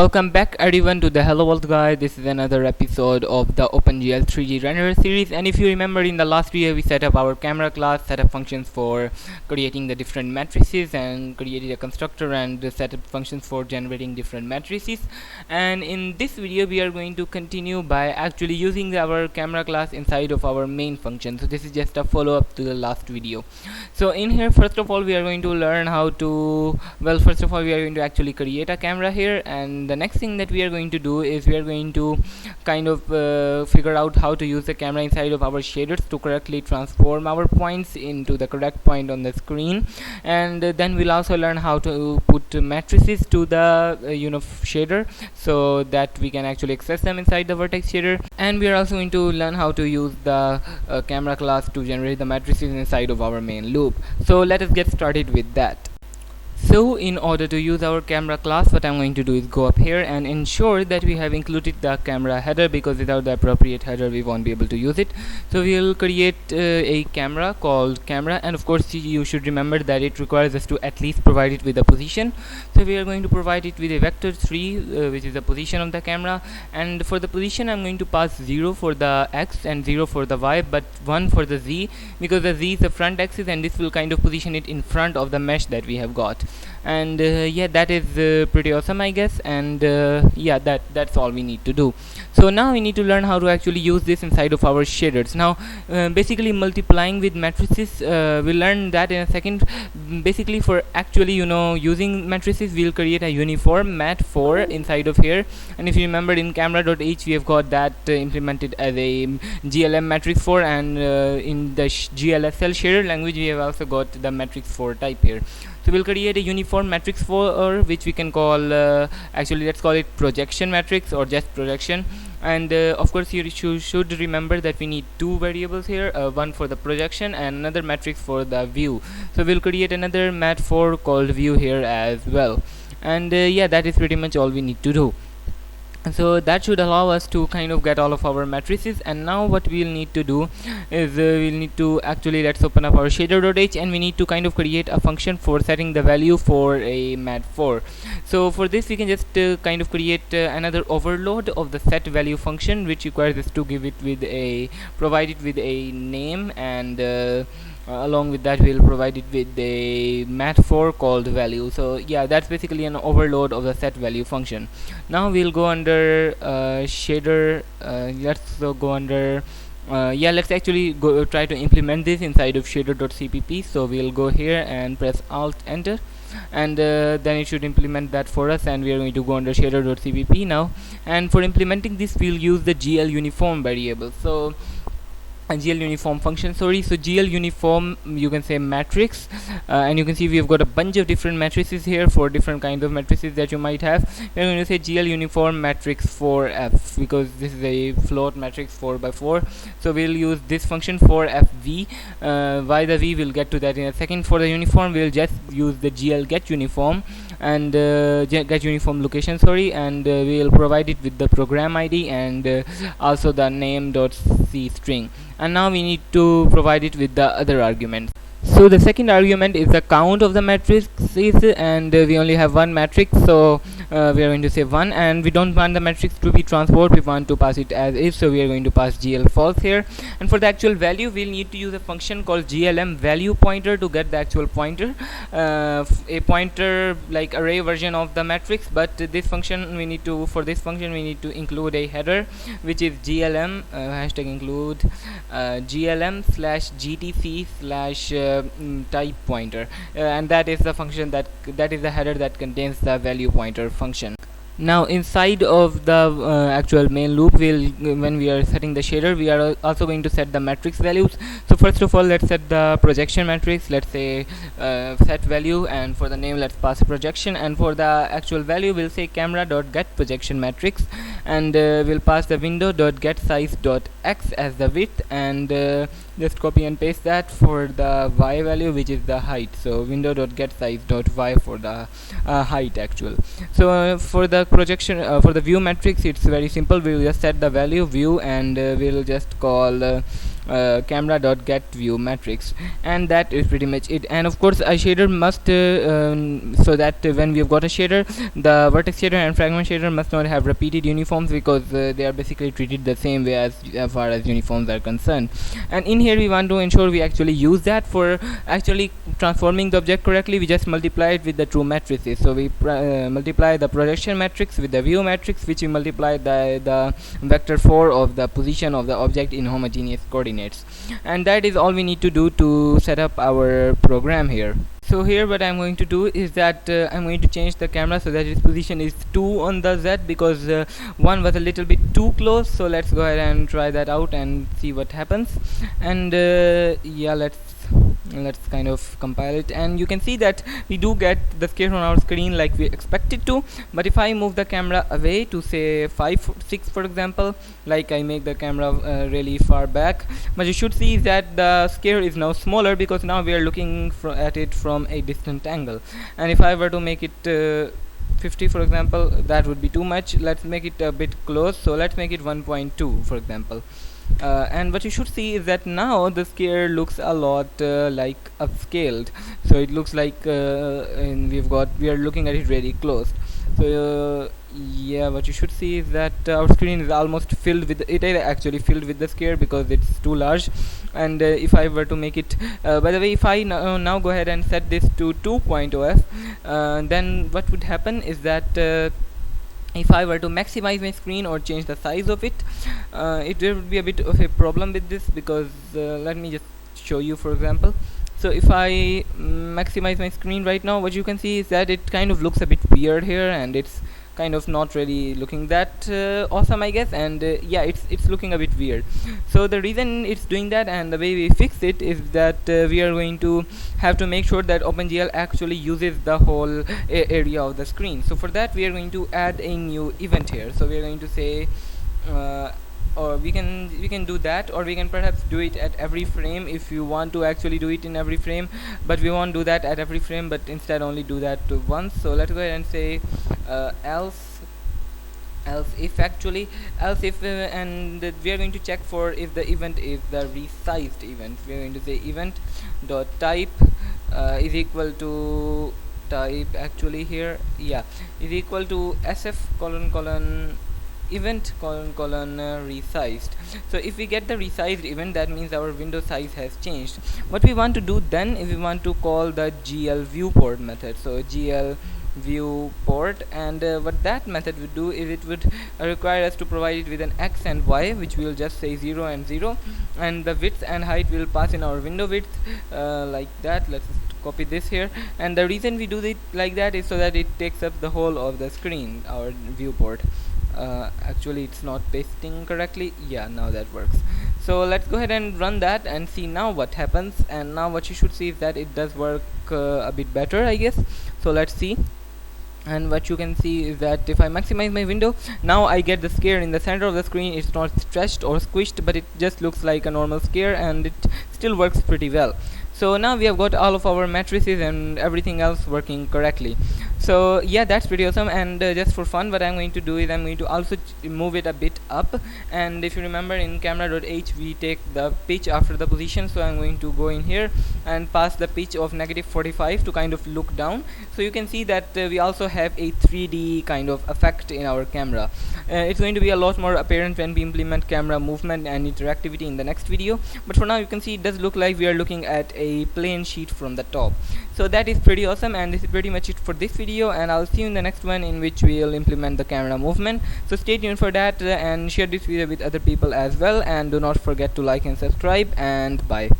Welcome back everyone to the Hello World Guide. This is another episode of the OpenGL 3D renderer series, and if you remember, in the last video we set up our camera class, set up functions for creating the different matrices and created a constructor and set up functions for generating different matrices. And in this video we are going to continue by actually using our camera class inside of our main function. So this is just a follow-up to the last video. So in here, first of all, we are going to learn how to, first of all we are going to actually create a camera here, and the next thing that we are going to do is we are going to kind of figure out how to use the camera inside of our shaders to correctly transform our points into the correct point on the screen. And then we'll also learn how to put matrices to the shader, so that we can actually access them inside the vertex shader. And we are also going to learn how to use the camera class to generate the matrices inside of our main loop. So let us get started with that. So in order to use our camera class, what I'm going to do is go up here and ensure that we have included the camera header, because without the appropriate header we won't be able to use it. So we'll create a camera called camera, and of course you should remember that it requires us to at least provide it with a position. So we are going to provide it with a vector 3 which is the position of the camera, and for the position I'm going to pass 0 for the x and 0 for the y, but 1 for the z, because the z is the front axis and this will kind of position it in front of the mesh that we have got. And yeah, that is pretty awesome, I guess. And yeah, that's all we need to do. So now we need to learn how to actually use this inside of our shaders. Now basically multiplying with matrices, we'll learn that in a second. Basically, for actually using matrices, we'll create a uniform mat4 inside of here. And if you remember, in camera.h we have got that implemented as a glm matrix 4, and in the glsl shader language we have also got the matrix 4 type here. So we'll create a uniform matrix 4, which we can call actually let's call it projection matrix or just projection. And of course you should remember that we need two variables here, one for the projection and another matrix for the view. So we'll create another mat4 called view here as well. And yeah, that is pretty much all we need to do. So that should allow us to kind of get all of our matrices. And now what we'll need to do is we'll need to actually, let's open up our shader.h, and we need to kind of create a function for setting the value for a mat4. So for this we can just kind of create another overload of the set value function, which requires us to give it with a provide it with a name, and along with that we'll provide it with a mat4 called value. So yeah, that's basically an overload of the set value function. Now we'll go under shader, let's go under yeah, let's actually go try to implement this inside of shader.cpp. So we'll go here and press alt enter, and then it should implement that for us, and we are going to go under shader.cpp now. And for implementing this we'll use the gl uniform variable. So a GL uniform function, sorry. So GL uniform, you can say matrix, and you can see we have got a bunch of different matrices here for different kinds of matrices that you might have. We're going to say GL uniform matrix 4f, because this is a float matrix 4x4. So we'll use this function for fv. Why the v, we'll get to that in a second. For the uniform we'll just use the GL get uniform and get uniform location, sorry, and we'll provide it with the program ID and also the name.c string. And now we need to provide it with the other arguments. So the second argument is the count of the matrices, and we only have one matrix, so we are going to say 1, and we don't want the matrix to be transposed, we want to pass it as is, so we are going to pass gl false here. And for the actual value we'll need to use a function called glm value pointer to get the actual pointer, a pointer like array version of the matrix. But this function we need to, for this function we need to include a header, which is glm hashtag include glm slash gtc slash type pointer, and that is the function that is the header that contains the value pointer function. Now inside of the actual main loop, when we are setting the shader, we are also going to set the matrix values. So first of all, let's set the projection matrix. Let's say set value, and for the name let's pass a projection, and for the actual value we'll say camera.get projection matrix, and we'll pass the window.get size.x as the width, and just copy and paste that for the y value, which is the height. So window.get size.y for the height actual. So for the projection, for the view matrix, it's very simple. We'll just set the value view, and we'll just call camera.getView matrix, and that is pretty much it. And of course a shader must so that when we've got a shader, the vertex shader and fragment shader must not have repeated uniforms, because they are basically treated the same way as far as uniforms are concerned. And in here we want to ensure we actually use that for actually transforming the object correctly. We just multiply it with the true matrices. So we multiply the projection matrix with the view matrix, which we multiply the vector 4 of the position of the object in homogeneous coordinates. And that is all we need to do to set up our program here. So here what I'm going to do is that I'm going to change the camera so that its position is 2 on the Z, because 1 was a little bit too close. So let's go ahead and try that out and see what happens. And yeah, let's kind of compile it, and you can see that we do get the scale on our screen like we expected to. But if I move the camera away to say 5, 6 for example, like I make the camera really far back, but you should see that the scale is now smaller, because now we are looking at it from a distant angle. And if I were to make it 50 for example, that would be too much. Let's make it a bit close, so let's make it 1.2 for example. And what you should see is that now the scale looks a lot like upscaled. So it looks like and we are looking at it really close. So yeah, what you should see is that our screen is almost filled with it is actually filled with the scale, because it's too large. And if I were to make it by the way, if I now go ahead and set this to 2.0f, then what would happen is that if I were to maximize my screen or change the size of it, there would be a bit of a problem with this, because let me just show you for example. So if I maximize my screen right now, what you can see is that it kind of looks a bit weird here, and it's kind of not really looking that awesome, I guess. And yeah, it's looking a bit weird. So the reason it's doing that and the way we fix it is that we are going to have to make sure that OpenGL actually uses the whole area of the screen. So for that we are going to add a new event here. So we are going to say or we can do that, or we can perhaps do it at every frame if you want to actually do it in every frame. But we won't do that at every frame, but instead only do that once. So let's go ahead and say else if and we are going to check for if the event is the resized event. We are going to say event dot type is equal to type actually here, yeah, is equal to sf colon event resized. So if we get the resized event, that means our window size has changed. What we want to do then is we want to call the GL viewport method. So GL viewport, and what that method would do is it would require us to provide it with an x and y, which we will just say 0 and 0, and the width and height will pass in our window width like that. Let's copy this here, and the reason we do it like that is so that it takes up the whole of the screen, our viewport. Actually it's not pasting correctly. Yeah, now that works. So let's go ahead and run that and see now what happens. And now what you should see is that it does work a bit better, I guess. So let's see. And what you can see is that if I maximize my window, now I get the scale in the center of the screen. It's not stretched or squished, but it just looks like a normal scale, and it still works pretty well. So now we have got all of our matrices and everything else working correctly. So yeah, that's pretty awesome. And just for fun, what I'm going to do is I'm going to also move it a bit up. And if you remember, in camera.h we take the pitch after the position, so I'm going to go in here and pass the pitch of -45 to kind of look down. So you can see that we also have a 3D kind of effect in our camera. It's going to be a lot more apparent when we implement camera movement and interactivity in the next video, but for now you can see it does look like we are looking at a plain sheet from the top. So that is pretty awesome, and this is pretty much it for this video, and I'll see you in the next one, in which we'll implement the camera movement. So stay tuned for that, and share this video with other people as well, and do not forget to like and subscribe, and bye.